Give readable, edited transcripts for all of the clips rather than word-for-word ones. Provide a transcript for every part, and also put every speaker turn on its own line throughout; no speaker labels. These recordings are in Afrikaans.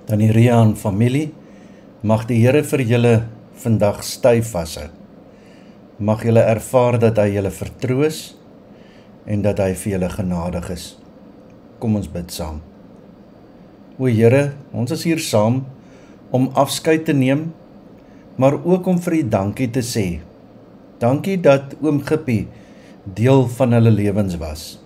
Tannie Ria en familie, mag die Here vir julle vandag styf vashou. Mag julle ervaar dat hy julle vertroos en dat hy vir julle genadig is. Kom ons bid saam. O Here, ons is hier saam om afskeid te neem, maar ook om vir U dankie te sê. Dankie dat oom Gippie deel van hulle lewens was.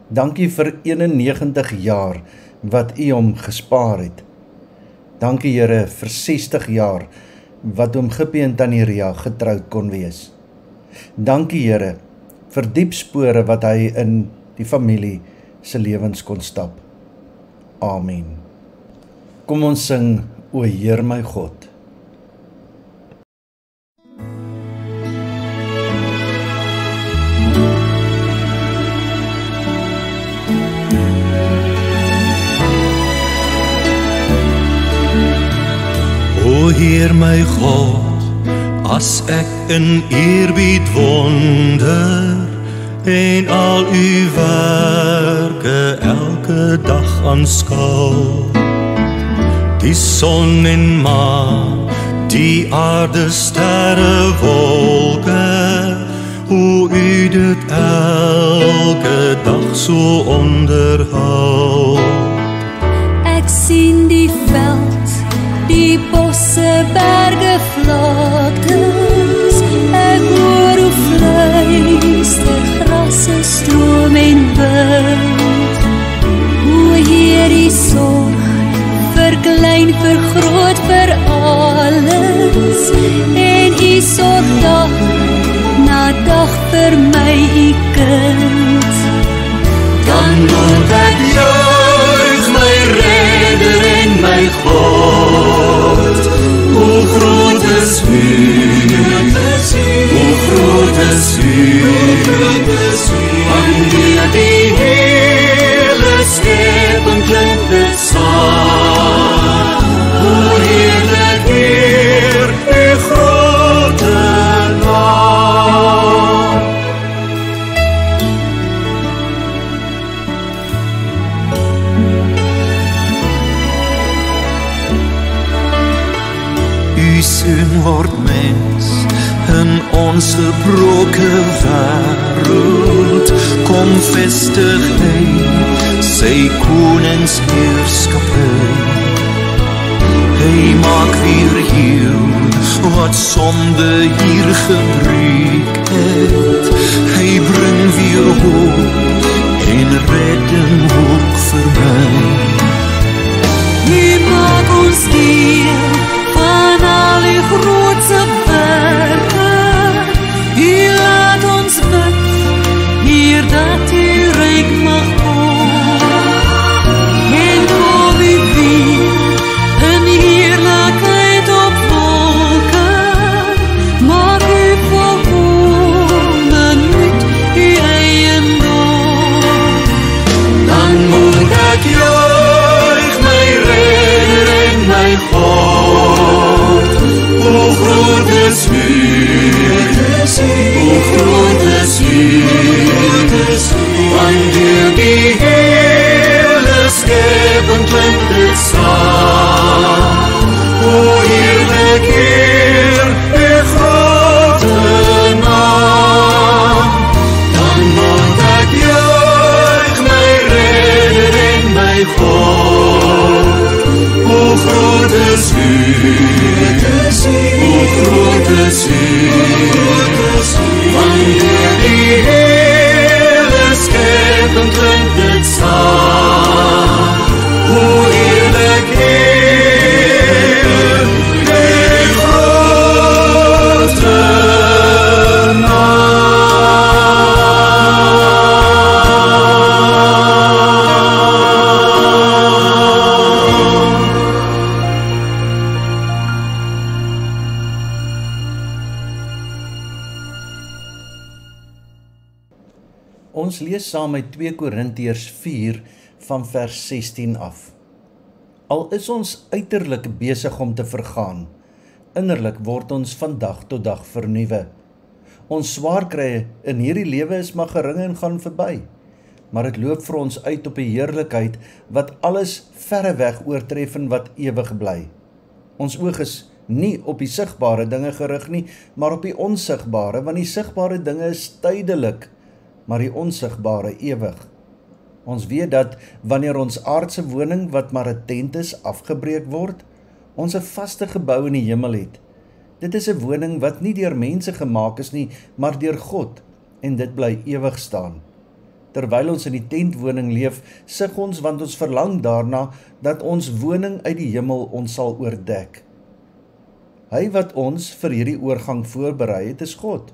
Dankie vir 91 jaar wat U hom gespaar het. Dankie Here vir 60 jaar wat oom Gippie en Tannie Ria getroud kon wees. Dankie Here vir diep spore wat hy in die familie se lewens kon stap. Amen. Kom ons sing, O Heer my God.
O Heer my God, as ek in eerbied wonder en al U werke elke dag aanskou, die son en maan, die aarde, sterre, wolke, hoe U dit elke dag so onderhou.
Ek sien die veld, die bosse, berge, vlaktes, ek hoor hoe fluister grasse, stroom en wind. O Heer, U sorg vir klein, vir groot, vir alles, en U sorg dag na dag vir my, U kind.
Dan moet ek juig my Redder en my God. Hoe groot is U, hoe groot is U, wanneer die hele skepping klink dit saam. Hoe heerlik eer U grote naam. U seun word mens in ons gebroke wêreld, kom vestig hy sy koningsheerskappy. Hy maak weer heel wat sonde hier gebreek het. Hy bring weer hoop en redding ook vir my.
U maak ons deel van al U grootse werke. U laat ons bid, Heer, dat U ryk mag word. En kom U weer in heerlikheid op wolke. Maak U volkomen met U eiendom.
Dan moet ek juig my Redder en my God. Hoe groot is U, hoe groot is U, wanneer die hele skepping klink dit saam. O heerlik eer U grote naam. Dan moet ek juig my Redder en my God. Hoe groot is U, hoe groot is U, wanneer die hele skepping klink dit saam. Hoe heerlik eer U grote naam.
Ons lees saam uit 2 Korintiërs 4 van vers 16 af. Al is ons uiterlik besig om te vergaan, innerlik word ons van dag tot dag vernuwe. Ons swaarkrye in hierdie lewe is maar gering en gaan verby. maar dit loop vir ons uit op 'n heerlikheid wat alles verreweg oortref en wat ewig bly. Ons oog is nie op die sigbare dinge gerig nie, maar op die onsigbare, want die sigbare dinge is tydelik, maar die onsigbare ewig. Ons weet dat wanneer ons aardse woning, wat maar 'n tent is, afgebreek word, ons 'n vaste gebou in die hemel het. Dit is 'n woning wat nie deur mense gemaak is nie, maar deur God, en dit bly ewig staan. Terwyl ons in die tentwoning leef, sug ons, want ons verlang daarna dat ons woning uit die hemel ons sal oordek. Hy wat ons vir hierdie oorgang voorberei het, is God.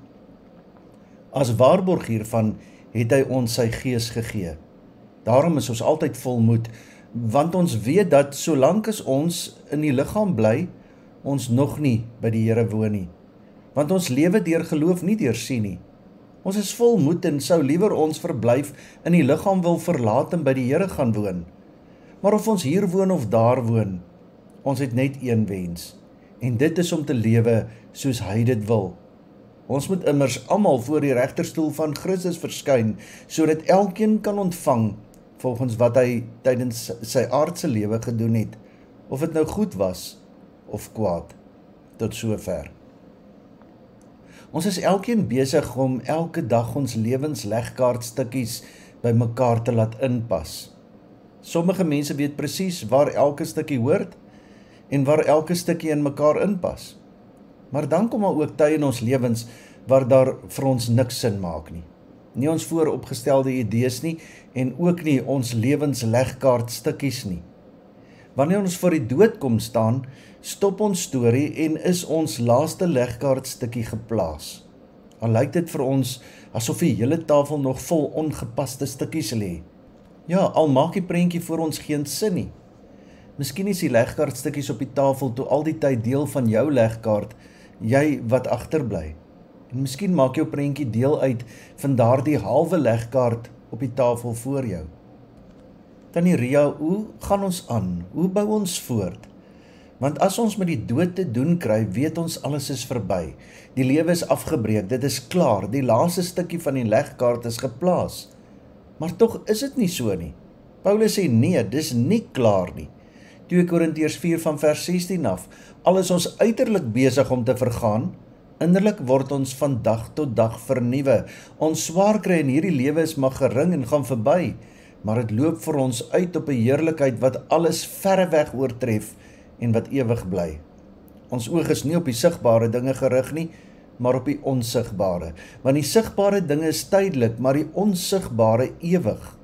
As waarborg hiervan het hy ons sy gees gegee. Daarom is ons altyd vol moed, want ons weet dat solank as ons in die liggaam bly, ons nog nie by die Here woon nie. Want ons lewe deur geloof, nie deur sien nie. Ons is vol moed en sou liewer ons verblyf in die liggaam wil verlaat en by die Here gaan woon. Maar of ons hier woon of daar woon, ons het net een wens, en dit is om te lewe soos hy dit wil. Ons moet immers almal voor die regterstoel van Christus verskyn, sodat elkeen kan ontvang volgens wat hy tydens sy aardse lewe gedoen het, of dit nou goed was of kwaad. Tot sover. Ons is elkeen besig om elke dag ons lewenslegkaartstukkies by mekaar te laat inpas. Sommige mense weet presies waar elke stukkie hoort en waar elke stukkie in mekaar inpas. Maar dan kom daar ook tye in ons lewens waar daar vir ons niks sin maak nie. Nie ons vooropgestelde idees nie en ook nie ons lewenslegkaartstukkies nie. Wanneer ons voor die dood kom staan, stop ons storie en is ons laaste legkaartstukkie geplaas. Al lyk dit vir ons asof die hele tafel nog vol ongepaste stukkies lê. Ja, al maak die prentjie vir ons geen sin nie. Miskien is die legkaartstukkies op die tafel toe al die tyd deel van jou legkaart, jy wat agterbly. En miskien maak jou prentjie deel uit van daardie halwe legkaart op die tafel voor jou. Tannie Ria, hoe gaan ons aan? Hoe bou ons voort? Want as ons met die dood te doen kry, weet ons alles is verby. Die lewe is afgebreek, dit is klaar, die laaste stukkie van die legkaart is geplaas. Maar tog is dit nie so nie. Paulus sê nee, dis nie klaar nie. 2 Korintiërs 4 van vers 16 af, al is ons uiterlik besig om te vergaan, innerlik word ons van dag tot dag vernuwe. Ons swaar kry in hierdie lewe is maar gering en gaan verby, maar dit loop vir ons uit op 'n heerlikheid wat alles verreweg oortref en wat ewig bly. Ons oog is nie op die sigbare dinge gerig nie, maar op die onsigbare. Want die sigbare dinge is tydelik, maar die onsigbare ewig.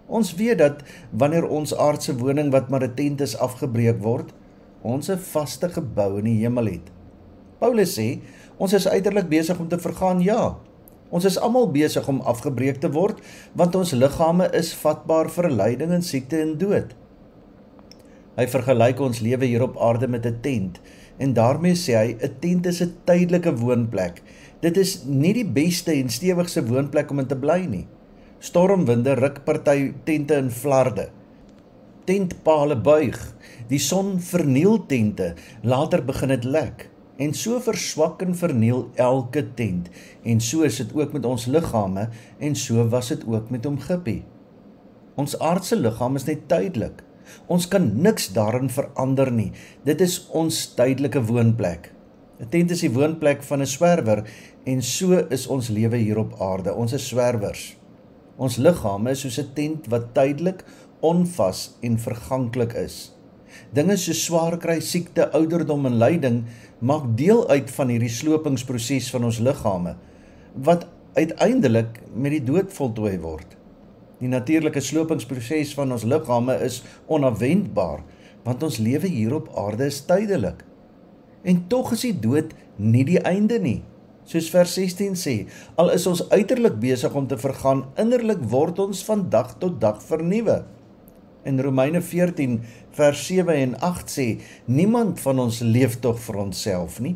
Ons weet dat wanneer ons aardse woning wat maar 'n tent is afgebreek word, ons 'n vaste gebou in die hemel het. Paulus sê, ons is uiterlik besig om te vergaan, ja. Ons is almal besig om afgebreek te word, want ons liggame is vatbaar vir lyding en siekte en dood. Hy vergelyk ons lewe hier op aarde met 'n tent, en daarmee sê hy, 'n tent is 'n tydelike woonplek. Dit is nie die beste en stewigste woonplek om in te bly nie. Stormwinde ruk party tente in flarde. Tentpale buig, die son verniel tente, later begin dit lek. En so verswak en verniel elke tent, en so is dit ook met ons liggame, en so was dit ook met hom Gippie. Ons aardse liggaam is net tydelik. Ons kan niks daarin verander nie. Dit is ons tydelike woonplek. 'n Tent is die woonplek van 'n swerwer, en so is ons lewe hier op aarde. Ons is swerwers. Ons liggame is soos 'n tent wat tydelik, onvas en verganklik is. Dinge soos swaar kry, siekte, ouderdom en lyding maak deel uit van hierdie slopingsproses van ons liggame, wat uiteindelik met die dood voltooi word. Die natuurlike slopingsproses van ons liggame is onafwendbaar, want ons lewe hier op aarde is tydelik. En tog is die dood nie die einde nie. Soos vers 16 sê, al is ons uiterlik besig om te vergaan, innerlik word ons van dag tot dag vernuwe. In Romeine 14 vers 7 en 8 sê, niemand van ons leef tog vir onsself nie,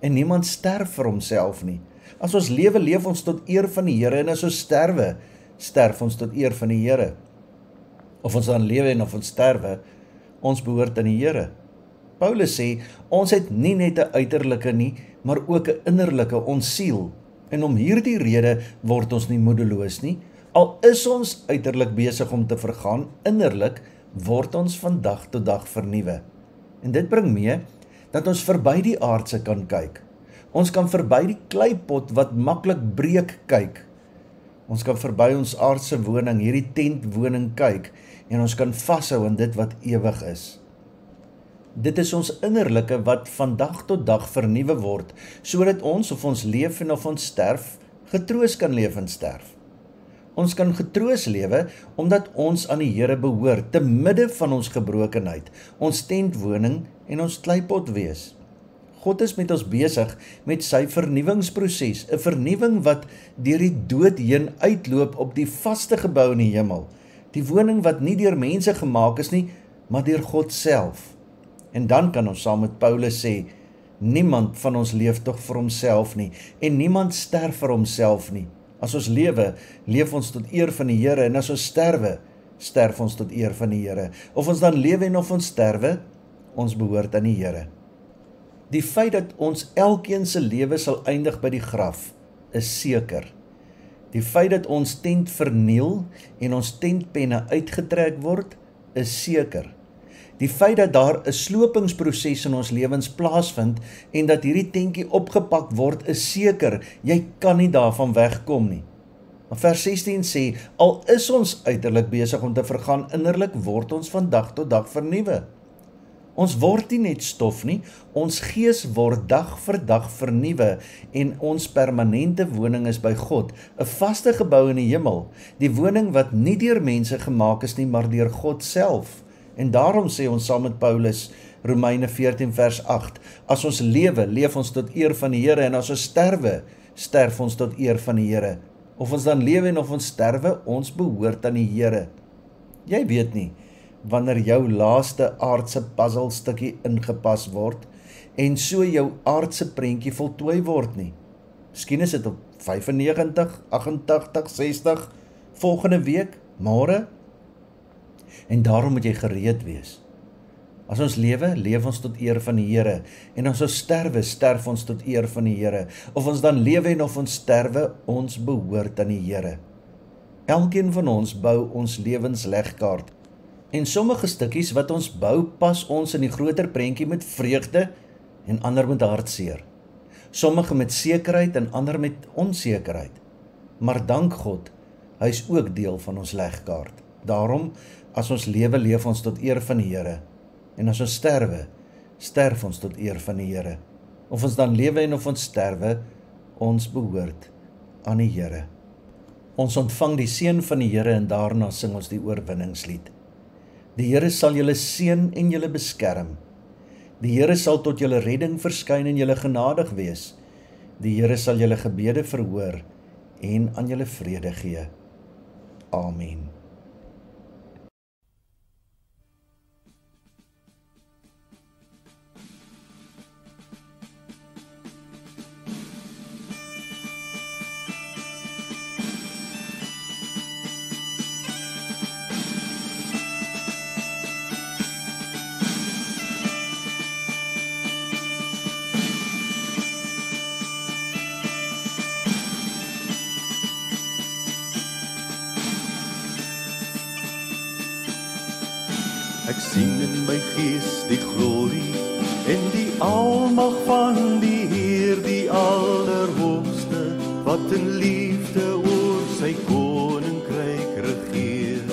en niemand sterf vir homself nie. As ons lewe, leef ons tot eer van die Here, en as ons sterwe, sterf ons tot eer van die Here. Of ons dan lewe en of ons sterwe, ons behoort aan die Here. Paulus sê, ons het nie net 'n uiterlike nie, maar ook 'n innerlike, ons siel. En om hierdie rede word ons nie moedeloos nie. Al is ons uiterlik besig om te vergaan, innerlik word ons van dag tot dag vernuwe. En dit bring mee dat ons verby die aardse kan kyk. Ons kan verby die kleipot wat maklik breek kyk. Ons kan verby ons aardse woning, hierdie tentwoning kyk, en ons kan vashou aan dit wat ewig is. Dit is ons innerlike wat van dag tot dag vernuwe word, sodat ons, of ons leef en of ons sterf, getroos kan leef en sterf. Ons kan getroos lewe, omdat ons aan die Here behoort, te midde van ons gebrokenheid, ons tentwoning en ons kleipot wees. God is met ons besig met sy vernuwingsproses, 'n vernuwing wat deur die dood heen uitloop op die vaste gebou in die hemel, die woning wat nie deur mense gemaak is nie, maar deur God self. En dan kan ons saam met Paulus sê, niemand van ons leef tog vir homself nie, en niemand sterf vir homself nie. As ons lewe, leef ons tot eer van die Here, en as ons sterwe, sterf ons tot eer van die Here. Of ons dan lewe en of ons sterwe, ons behoort aan die Here. Die feit dat ons elkeen se lewe sal eindig by die graf, is seker. Die feit dat ons tent verniel en ons tentpenne uitgetrek word, is seker. Die feit dat daar 'n slopingsproses in ons lewens plaasvind en dat hierdie tentjie opgepak word, is seker. Jy kan nie daarvan wegkom nie. Maar vers 16 sê, al is ons uiterlik besig om te vergaan, innerlik word ons van dag tot dag vernuwe. Ons word nie net stof nie, ons gees word dag vir dag vernuwe en ons permanente woning is by God, 'n vaste gebou in die hemel, die woning wat nie deur mense gemaak is nie, maar deur God self. En daarom sê ons saam met Paulus, Romeine 14 vers 8, as ons lewe, leef ons tot eer van die Here, en as ons sterwe, sterf ons tot eer van die Here. Of ons dan lewe en of ons sterwe, ons behoort aan die Here. Jy weet nie, wanneer jou laaste aardse puzzelstukkie ingepas word, en so jou aardse prentjie voltooi word nie. Miskien is dit op 95, 88, 60, volgende week, môre. En daarom moet jy gereed wees. As ons lewe, leef ons tot eer van die Here, en as ons sterwe, sterf ons tot eer van die Here. Of ons dan lewe en of ons sterwe, ons behoort aan die Here. Elkeen van ons bou ons lewenslegkaart, en sommige stukkies wat ons bou, pas ons in die groter prentjie met vreugde, en ander met hartseer. Sommige met sekerheid, en ander met onsekerheid. Maar dank God, hy is ook deel van ons legkaart. Daarom, as ons lewe, leef ons tot eer van die Here, en as ons sterwe, sterf ons tot eer van die Here. Of ons dan lewe en of ons sterwe, ons behoort aan die Here. Ons ontvang die seën van die Here en daarna sing ons die oorwinningslied. Die Here sal julle seën en julle beskerm. Die Here sal tot julle redding verskyn en julle genadig wees. Die Here sal julle gebede verhoor en aan julle vrede gee. Amen.
Ek sien in my gees die glorie en die almag van die Heer, die Allerhoogste, wat in liefde oor sy koninkryk regeer.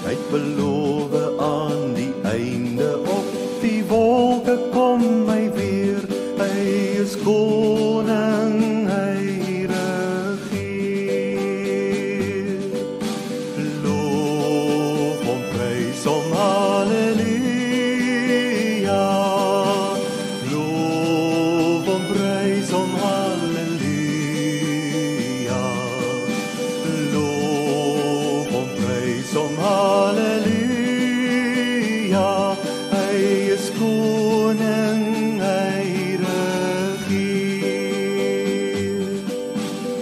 Hy het beloof aan die einde op die wolke kom hy weer. Hy is koning, hy regeer. Loof hom, prys hom, halleluja. Loof hom, prys hom, halleluja. Loof hom, prys hom, halleluja. Hy is koning, hy regeer.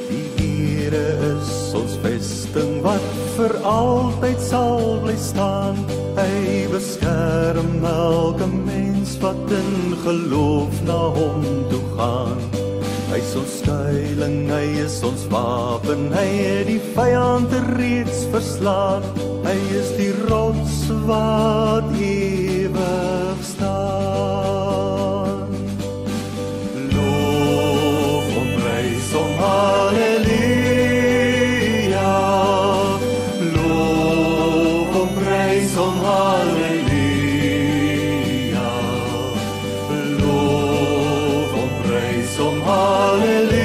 Die Here is ons vesting wat vir altyd sal bly staan. Hy beskerm elke mens wat in geloof na hom toe gaan. Hy is ons skuiling, hy is ons wapen, hy het die vyand reeds verslaan. Hy is die rots wat ewig staan. Loof hom, prys hom, halleluja. Loof hom, prys hom, halleluja. Loof hom, prys hom, halleluja.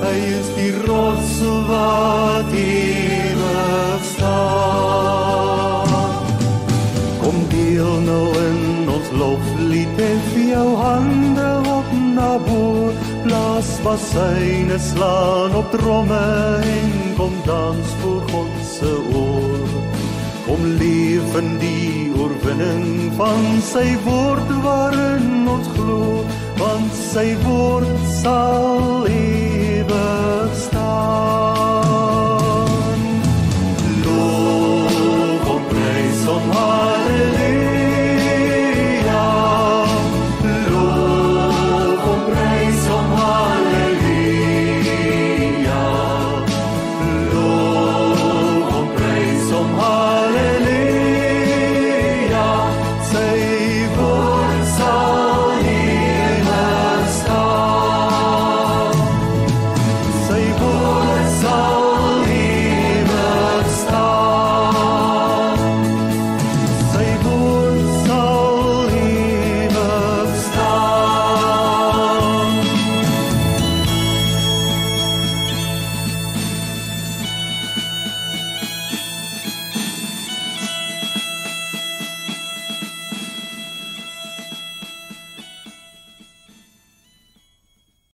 Hy is die rots wat ewig staan. Kom deel nou in ons loflied, hef jou hande op na bo, blaas bassyne, slaan op tromme en kom dans voor God se oor. Kom leef in die oorwinning van sy woord waarin ons glo, want sy woord sal ewig staan.